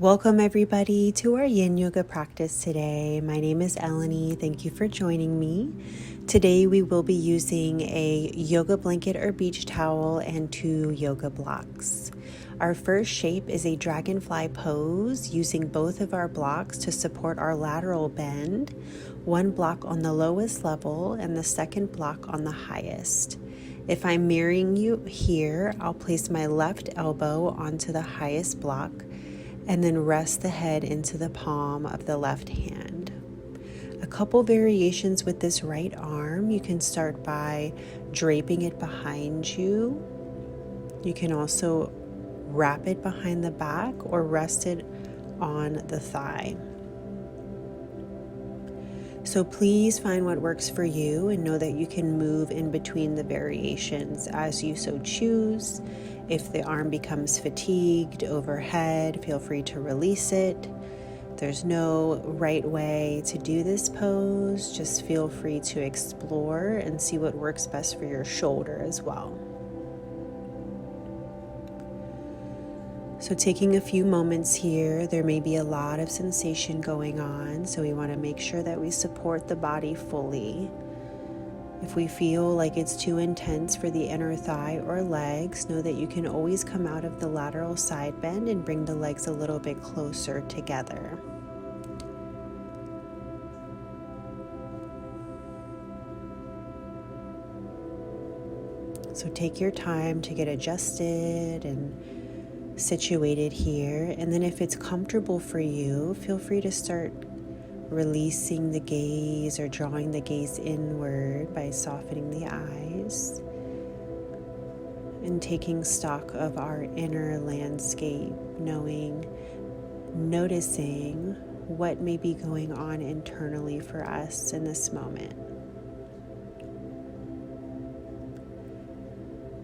Welcome everybody to our Yin Yoga practice today. My name is Eleni. Thank you for joining me. Today we will be using a yoga blanket or beach towel and 2 yoga blocks. Our first shape is a dragonfly pose using both of our blocks to support our lateral bend, one block on the lowest level and the second block on the highest. If I'm mirroring you here, I'll place my left elbow onto the highest block and then rest the head into the palm of the left hand. A couple variations with this right arm. You can start by draping it behind you. You can also wrap it behind the back or rest it on the thigh. So please find what works for you and know that you can move in between the variations as you so choose. If the arm becomes fatigued overhead, feel free to release it. There's no right way to do this pose. Just feel free to explore and see what works best for your shoulder as well. So taking a few moments here, there may be a lot of sensation going on, so we want to make sure that we support the body fully. If we feel like it's too intense for the inner thigh or legs, know that you can always come out of the lateral side bend and bring the legs a little bit closer together. So take your time to get adjusted and situated here, and then if it's comfortable for you, feel free to start releasing the gaze or drawing the gaze inward by softening the eyes and taking stock of our inner landscape, noticing what may be going on internally for us in this moment.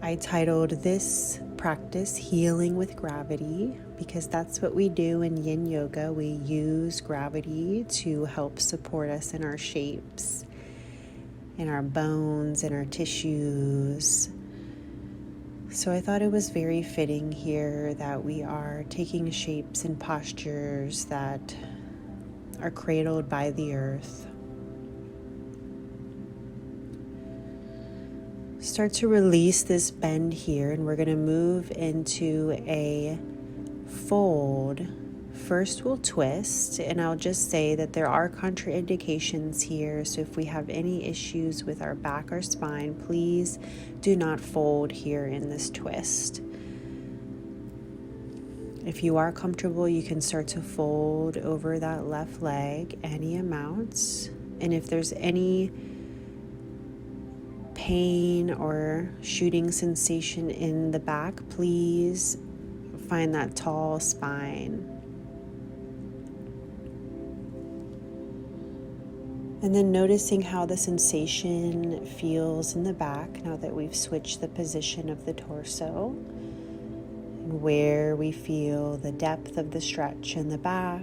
I titled this practice Healing with Gravity because that's what we do in Yin Yoga. We use gravity to help support us in our shapes, in our bones, in our tissues. So I thought it was very fitting here that we are taking shapes and postures that are cradled by the earth. Start to release this bend here, and we're going to move into a fold. First we'll twist, and I'll just say that there are contraindications here, so if we have any issues with our back or spine, please do not fold here in this twist. If you are comfortable, you can start to fold over that left leg any amounts, and if there's any pain or shooting sensation in the back, please find that tall spine. And then noticing how the sensation feels in the back now that we've switched the position of the torso, and where we feel the depth of the stretch in the back.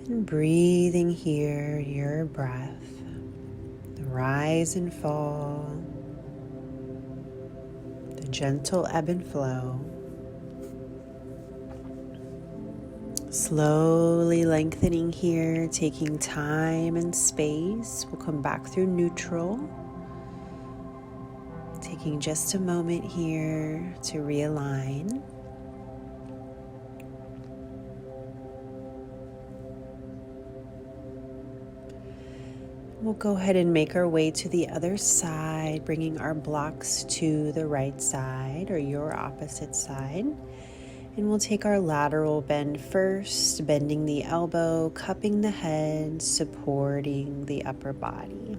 And breathing here, your breath, the rise and fall, the gentle ebb and flow. Slowly lengthening here, taking time and space. We'll come back through neutral. Taking just a moment here to realign. We'll go ahead and make our way to the other side, bringing our blocks to the right side or your opposite side. And we'll take our lateral bend first, bending the elbow, cupping the head, supporting the upper body.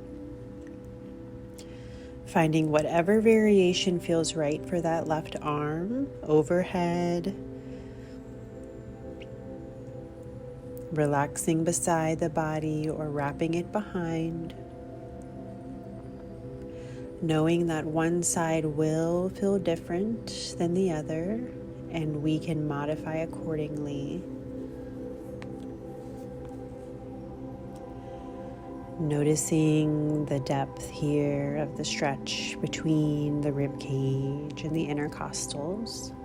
Finding whatever variation feels right for that left arm, overhead. Relaxing beside the body or wrapping it behind. Knowing that one side will feel different than the other, and we can modify accordingly. Noticing the depth here of the stretch between the rib cage and the intercostals.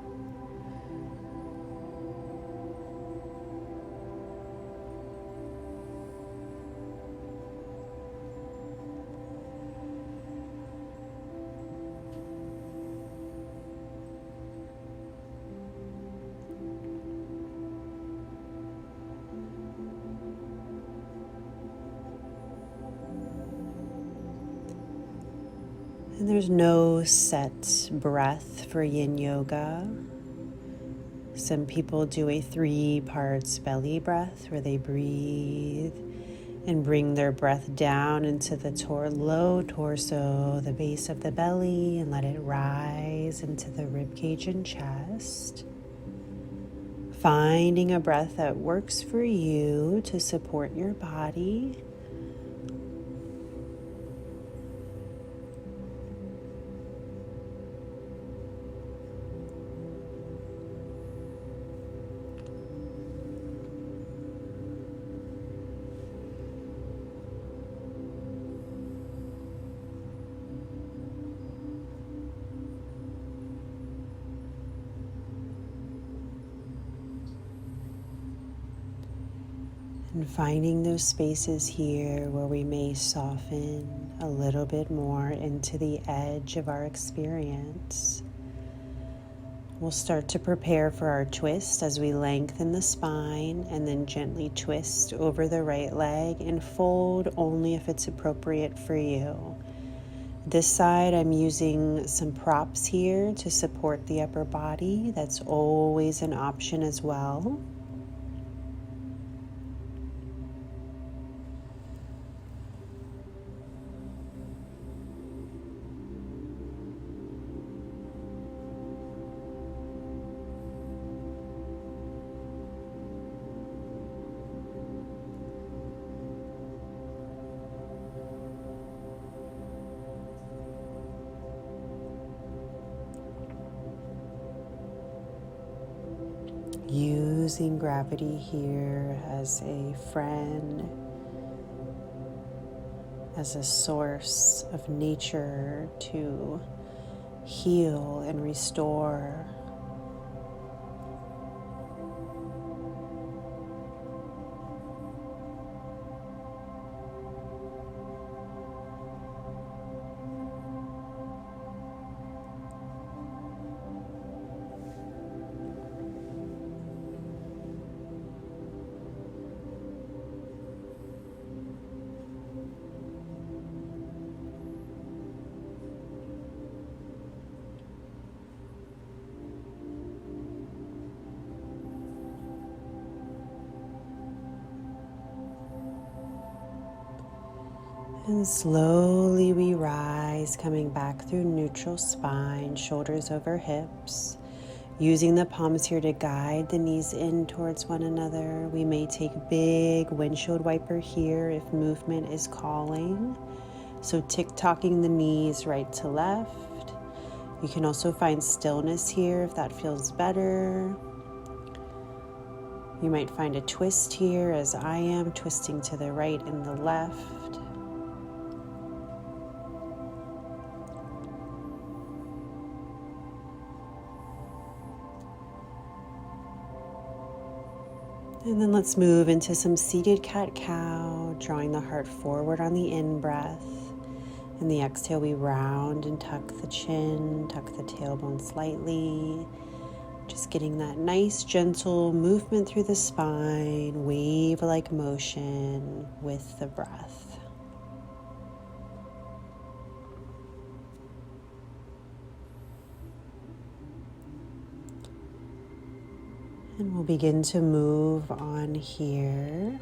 And there's no set breath for Yin Yoga. Some people do a 3 parts belly breath where they breathe and bring their breath down into the low torso, the base of the belly, and let it rise into the rib cage and chest. Finding a breath that works for you to support your body. And finding those spaces here where we may soften a little bit more into the edge of our experience. We'll start to prepare for our twist as we lengthen the spine and then gently twist over the right leg and fold only if it's appropriate for you. This side, I'm using some props here to support the upper body. That's always an option as well. Using gravity here as a friend, as a source of nature to heal and restore. And slowly we rise, coming back through neutral spine, shoulders over hips. Using the palms here to guide the knees in towards one another. We may take big windshield wiper here if movement is calling. So tick-tocking the knees right to left. You can also find stillness here if that feels better. You might find a twist here as I am, twisting to the right and the left. And then let's move into some seated cat-cow, drawing the heart forward on the in-breath. In the exhale, we round and tuck the chin, tuck the tailbone slightly. Just getting that nice, gentle movement through the spine, wave-like motion with the breath. And we'll begin to move on here.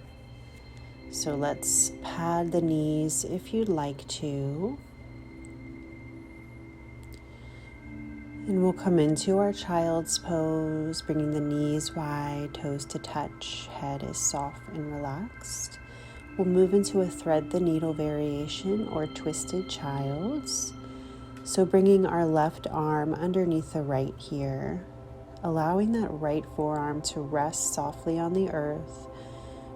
So let's pad the knees if you'd like to. And we'll come into our child's pose, bringing the knees wide, toes to touch, head is soft and relaxed. We'll move into a thread the needle variation or twisted child's. So bringing our left arm underneath the right here, allowing that right forearm to rest softly on the earth,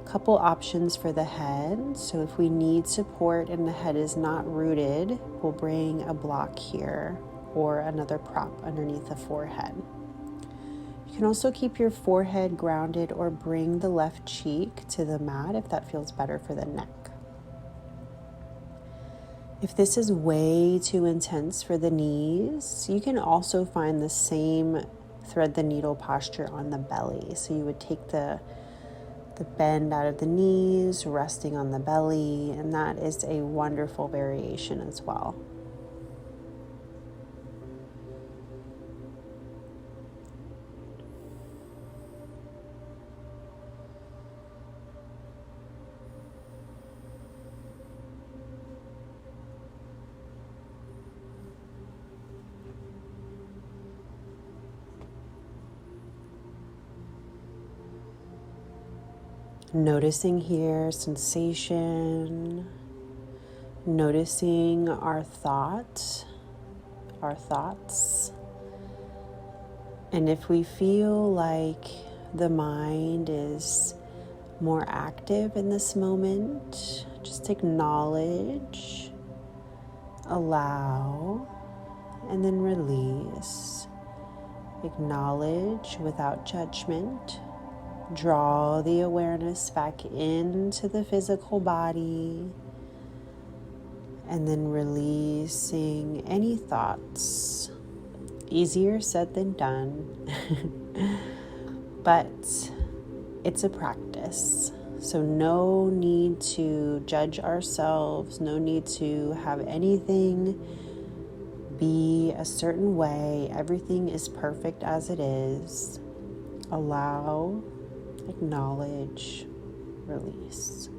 Couple options for the head. So if we need support and the head is not rooted, we'll bring a block here or another prop underneath the forehead. You can also keep your forehead grounded or bring the left cheek to the mat if that feels better for the neck. If this is way too intense for the knees, you can also find the same thread the needle posture on the belly. So you would take the bend out of the knees, resting on the belly, and that is a wonderful variation as well. Noticing here sensation, noticing our thoughts. And if we feel like the mind is more active in this moment, just acknowledge, allow, and then release. Acknowledge without judgment. Draw the awareness back into the physical body, and then releasing any thoughts. Easier said than done, but it's a practice. So no need to judge ourselves, no need to have anything be a certain way. Everything is perfect as it is. Allow, acknowledge, release.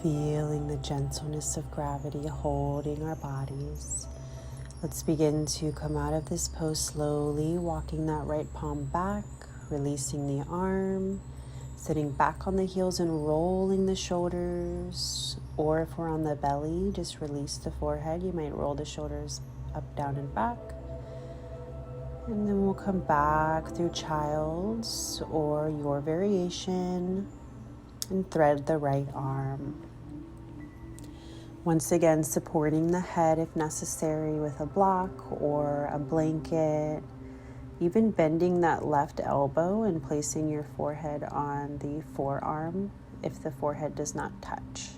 Feeling the gentleness of gravity holding our bodies. Let's begin to come out of this pose slowly, walking that right palm back, releasing the arm, sitting back on the heels and rolling the shoulders. Or if we're on the belly, just release the forehead. You might roll the shoulders up, down, and back. And then we'll come back through child's or your variation and thread the right arm. Once again, supporting the head if necessary with a block or a blanket. Even bending that left elbow and placing your forehead on the forearm if the forehead does not touch.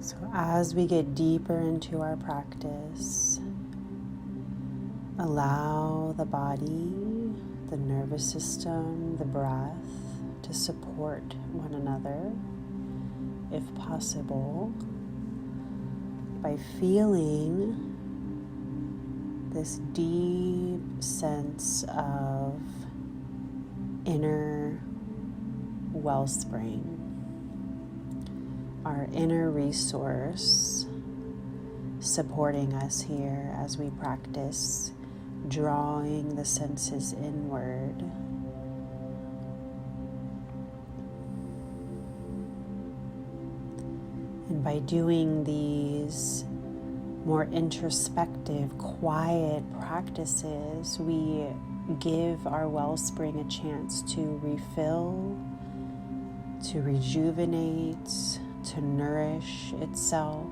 So as we get deeper into our practice, allow the body, the nervous system, the breath to support one another, if possible, by feeling this deep sense of inner wellspring. Our inner resource supporting us here as we practice drawing the senses inward. And by doing these more introspective, quiet practices, we give our wellspring a chance to refill, to rejuvenate, to nourish itself.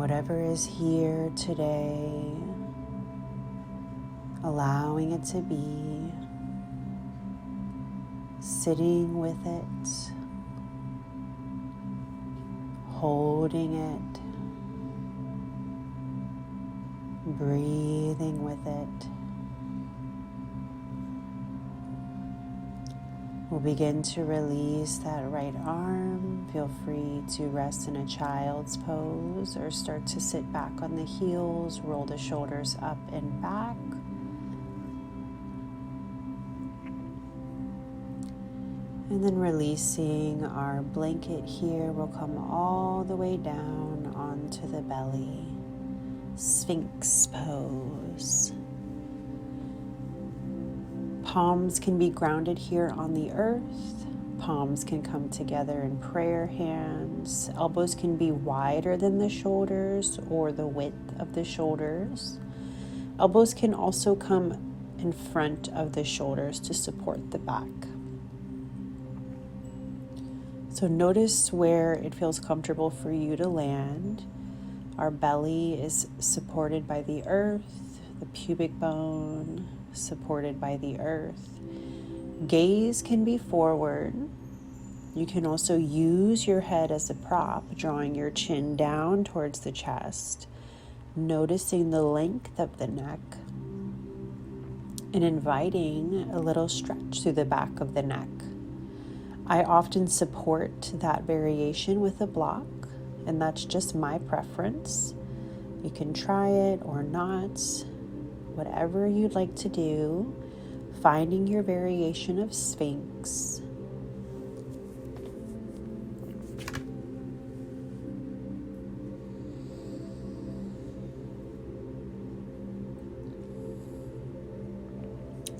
whatever is here today, allowing it to be, sitting with it, holding it, breathing with it. We'll begin to release that right arm. Feel free to rest in a child's pose or start to sit back on the heels, roll the shoulders up and back. And then releasing our blanket here, we'll come all the way down onto the belly. Sphinx pose. Palms can be grounded here on the earth. Palms can come together in prayer hands. Elbows can be wider than the shoulders or the width of the shoulders. Elbows can also come in front of the shoulders to support the back. So notice where it feels comfortable for you to land. Our belly is supported by the earth, the pubic bone supported by the earth. Gaze can be forward. You can also use your head as a prop, drawing your chin down towards the chest, noticing the length of the neck, and inviting a little stretch through the back of the neck. I often support that variation with a block, and that's just my preference. You can try it or not, whatever you'd like to do, finding your variation of Sphinx.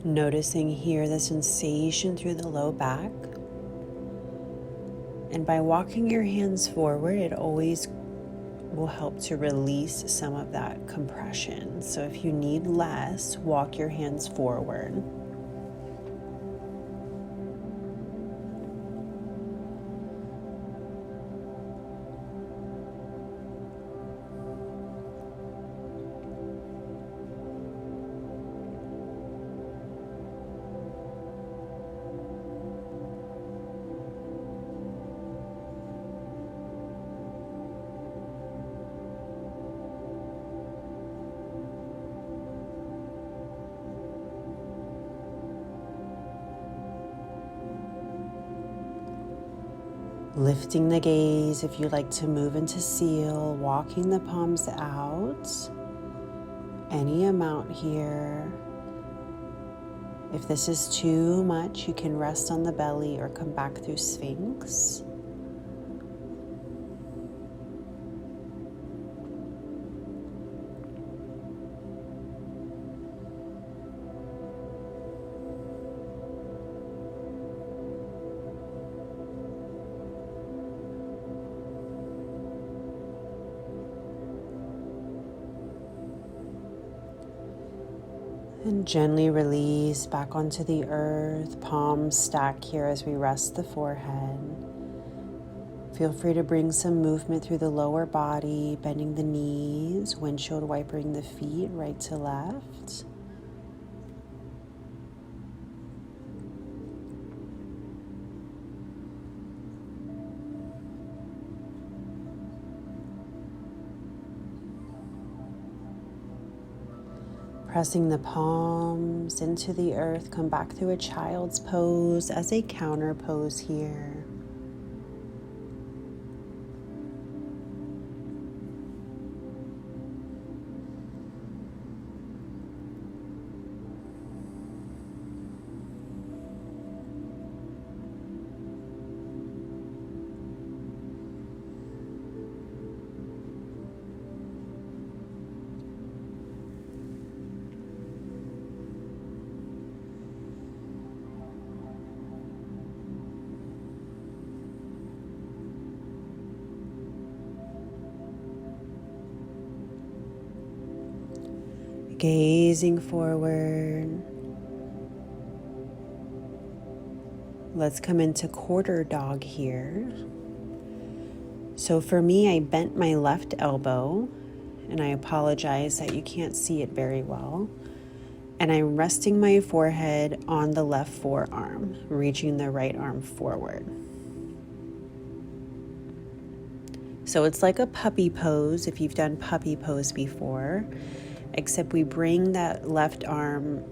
Noticing here the sensation through the low back. And by walking your hands forward, it always will help to release some of that compression. So if you need less, walk your hands forward. Lifting the gaze if you like to move into seal, walking the palms out, any amount here. If this is too much, you can rest on the belly or come back through Sphinx. And gently release back onto the earth, palms stack here as we rest the forehead. Feel free to bring some movement through the lower body, bending the knees, windshield wipering the feet right to left. Pressing the palms into the earth, come back through a child's pose as a counter pose here. Gazing forward. Let's come into quarter dog here. So for me, I bent my left elbow, and I apologize that you can't see it very well. And I'm resting my forehead on the left forearm, reaching the right arm forward. So it's like a puppy pose if you've done puppy pose before, except we bring that left arm,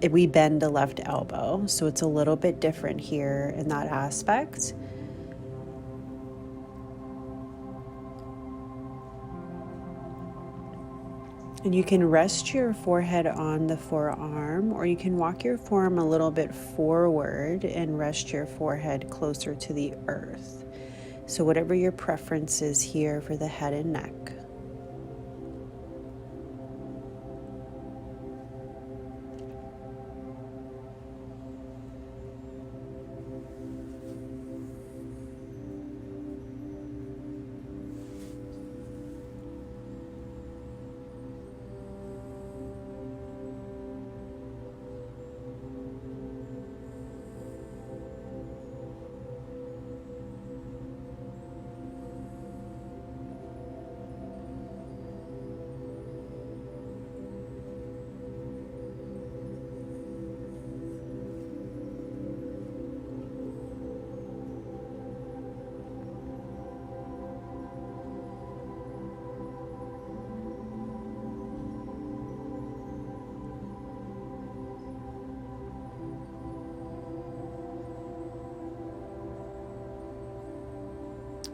we bend the left elbow. So it's a little bit different here in that aspect. And you can rest your forehead on the forearm, or you can walk your forearm a little bit forward and rest your forehead closer to the earth. So whatever your preference is here for the head and neck.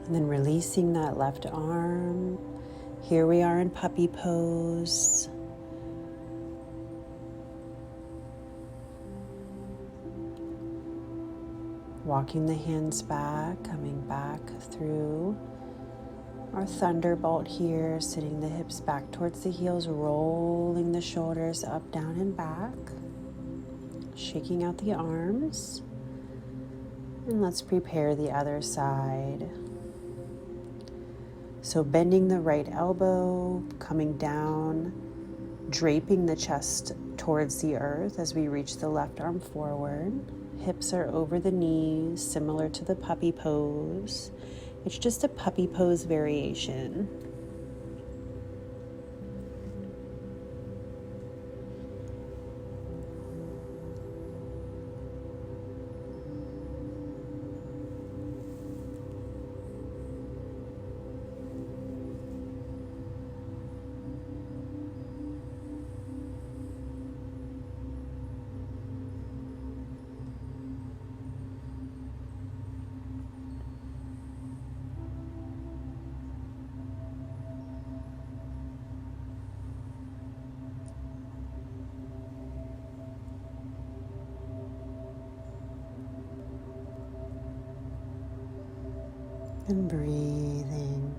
And then releasing that left arm. Here we are in puppy pose. Walking the hands back, coming back through our thunderbolt here, sitting the hips back towards the heels, rolling the shoulders up, down, and back. Shaking out the arms. And let's prepare the other side. So bending the right elbow, coming down, draping the chest towards the earth as we reach the left arm forward. Hips are over the knees, similar to the puppy pose. It's just a puppy pose variation. And breathing,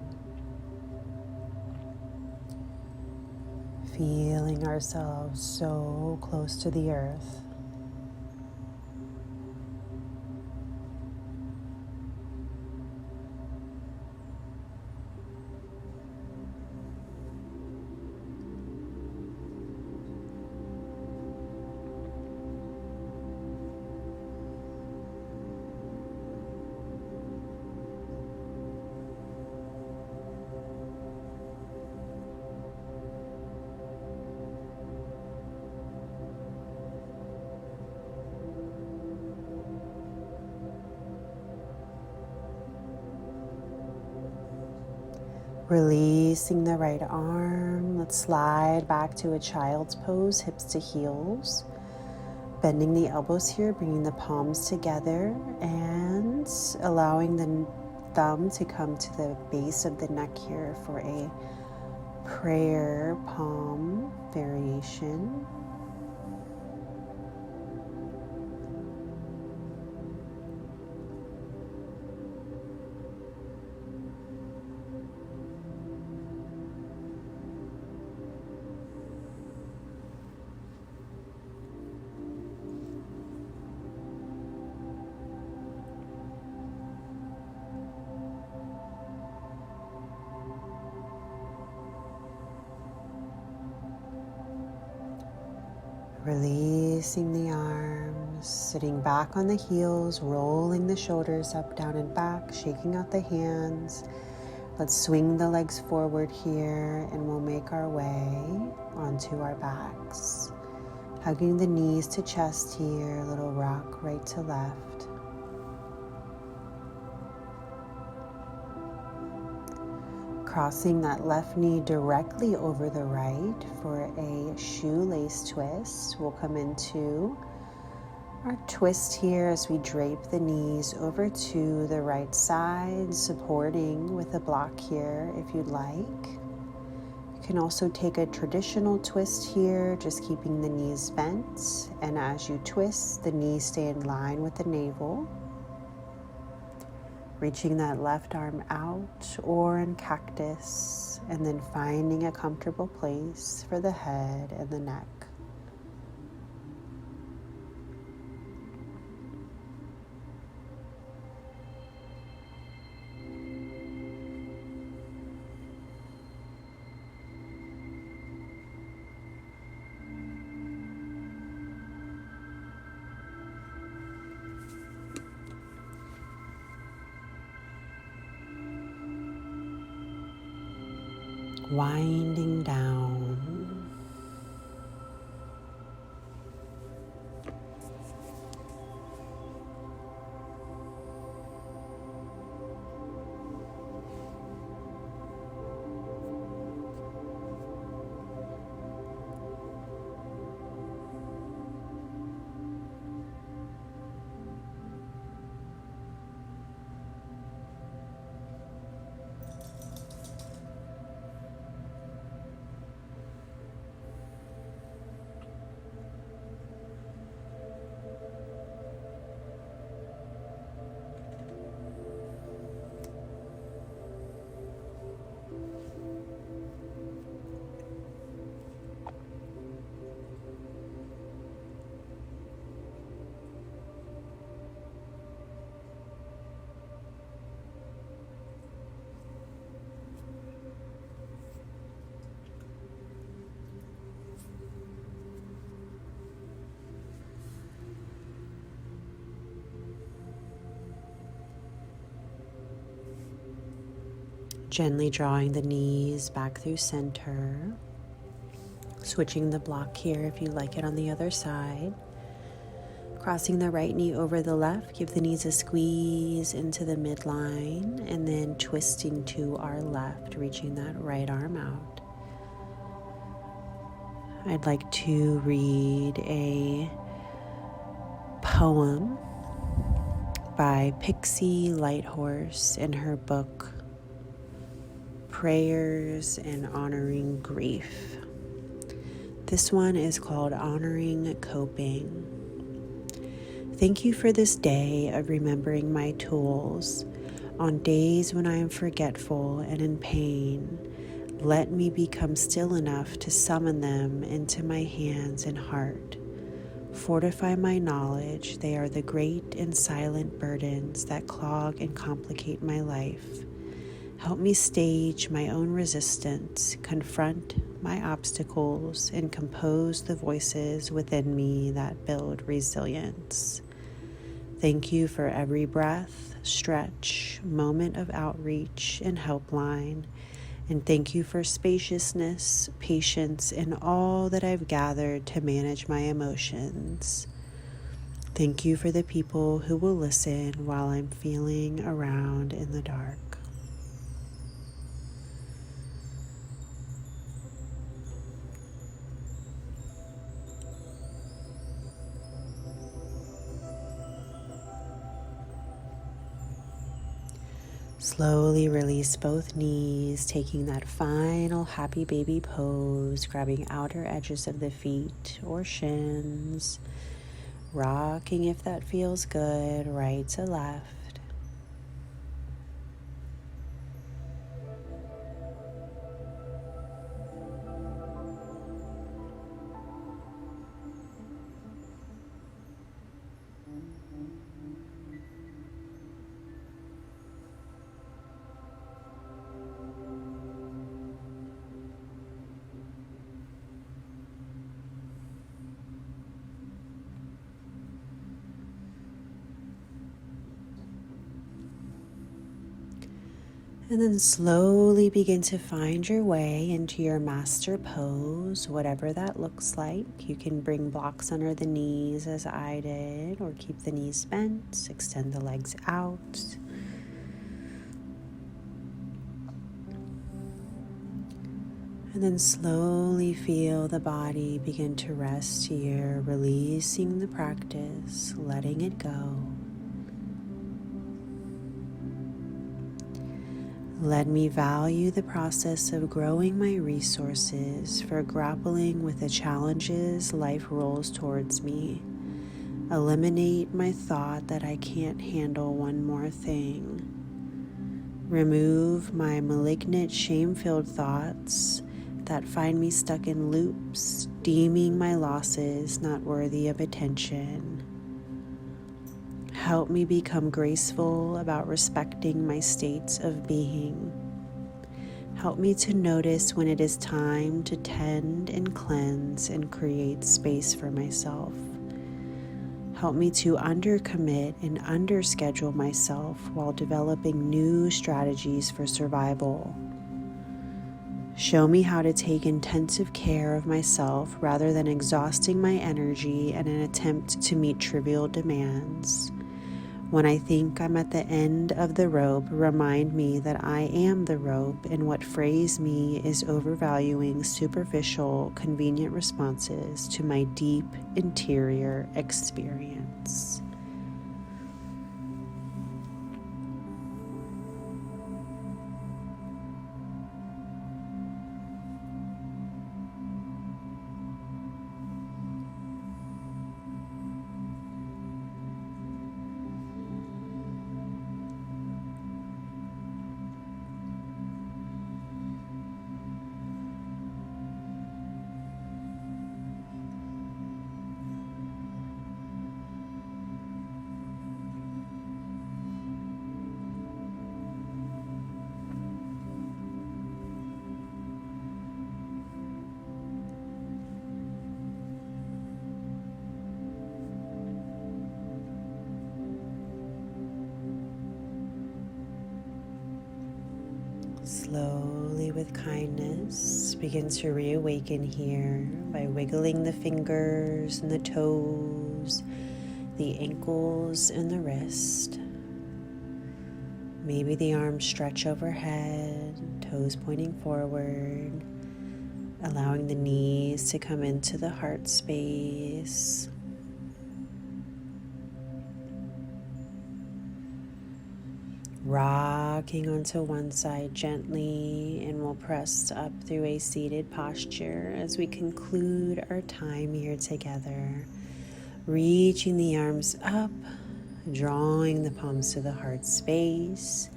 feeling ourselves so close to the earth. Releasing the right arm, let's slide back to a child's pose, hips to heels. Bending the elbows here, bringing the palms together and allowing the thumb to come to the base of the neck here for a prayer palm variation. Releasing the arms, Sitting back on the heels, rolling the shoulders up, down, and back, shaking out the hands. Let's swing the legs forward here, and we'll make our way onto our backs. Hugging the knees to chest here, a little rock right to left. Crossing that left knee directly over the right for a shoelace twist. We'll come into our twist here as we drape the knees over to the right side, supporting with a block here if you'd like. You can also take a traditional twist here, just keeping the knees bent. And as you twist, the knees stay in line with the navel. Reaching that left arm out or in cactus, and then finding a comfortable place for the head and the neck. Winding down. Gently drawing the knees back through center. Switching the block here if you like it on the other side. Crossing the right knee over the left, give the knees a squeeze into the midline, and then twisting to our left, reaching that right arm out. I'd like to read a poem by Pixie Lighthorse in her book, Prayers and Honoring Grief. This one is called Honoring Coping. Thank you for this day of remembering my tools. On days when I am forgetful and in pain, let me become still enough to summon them into my hands and heart. Fortify my knowledge. They are the great and silent burdens that clog and complicate my life. Help me stage my own resistance, confront my obstacles, and compose the voices within me that build resilience. Thank you for every breath, stretch, moment of outreach, and helpline. And thank you for spaciousness, patience, and all that I've gathered to manage my emotions. Thank you for the people who will listen while I'm feeling around in the dark. Slowly release both knees, taking that final happy baby pose, grabbing outer edges of the feet or shins, rocking if that feels good, right to left. And then slowly begin to find your way into your master pose, whatever that looks like. You can bring blocks under the knees as I did, or keep the knees bent, extend the legs out. And then slowly feel the body begin to rest here, releasing the practice, letting it go. Let me value the process of growing my resources for grappling with the challenges life rolls towards me. Eliminate my thought that I can't handle one more thing. Remove my malignant, shame-filled thoughts that find me stuck in loops, deeming my losses not worthy of attention. Help me become graceful about respecting my states of being. Help me to notice when it is time to tend and cleanse and create space for myself. Help me to undercommit and underschedule myself while developing new strategies for survival. Show me how to take intensive care of myself rather than exhausting my energy in an attempt to meet trivial demands. When I think I'm at the end of the rope, remind me that I am the rope, and what frays me is overvaluing superficial, convenient responses to my deep interior experience. Slowly, with kindness, begin to reawaken here by wiggling the fingers and the toes, the ankles and the wrist. Maybe the arms stretch overhead, toes pointing forward, allowing the knees to come into the heart space. Rocking onto one side gently, and we'll press up through a seated posture as we conclude our time here together. Reaching the arms up, drawing the palms to the heart space.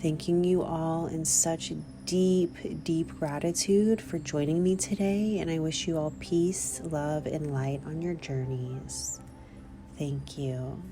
Thanking you all in such deep, deep gratitude for joining me today, and I wish you all peace, love, and light on your journeys. Thank you.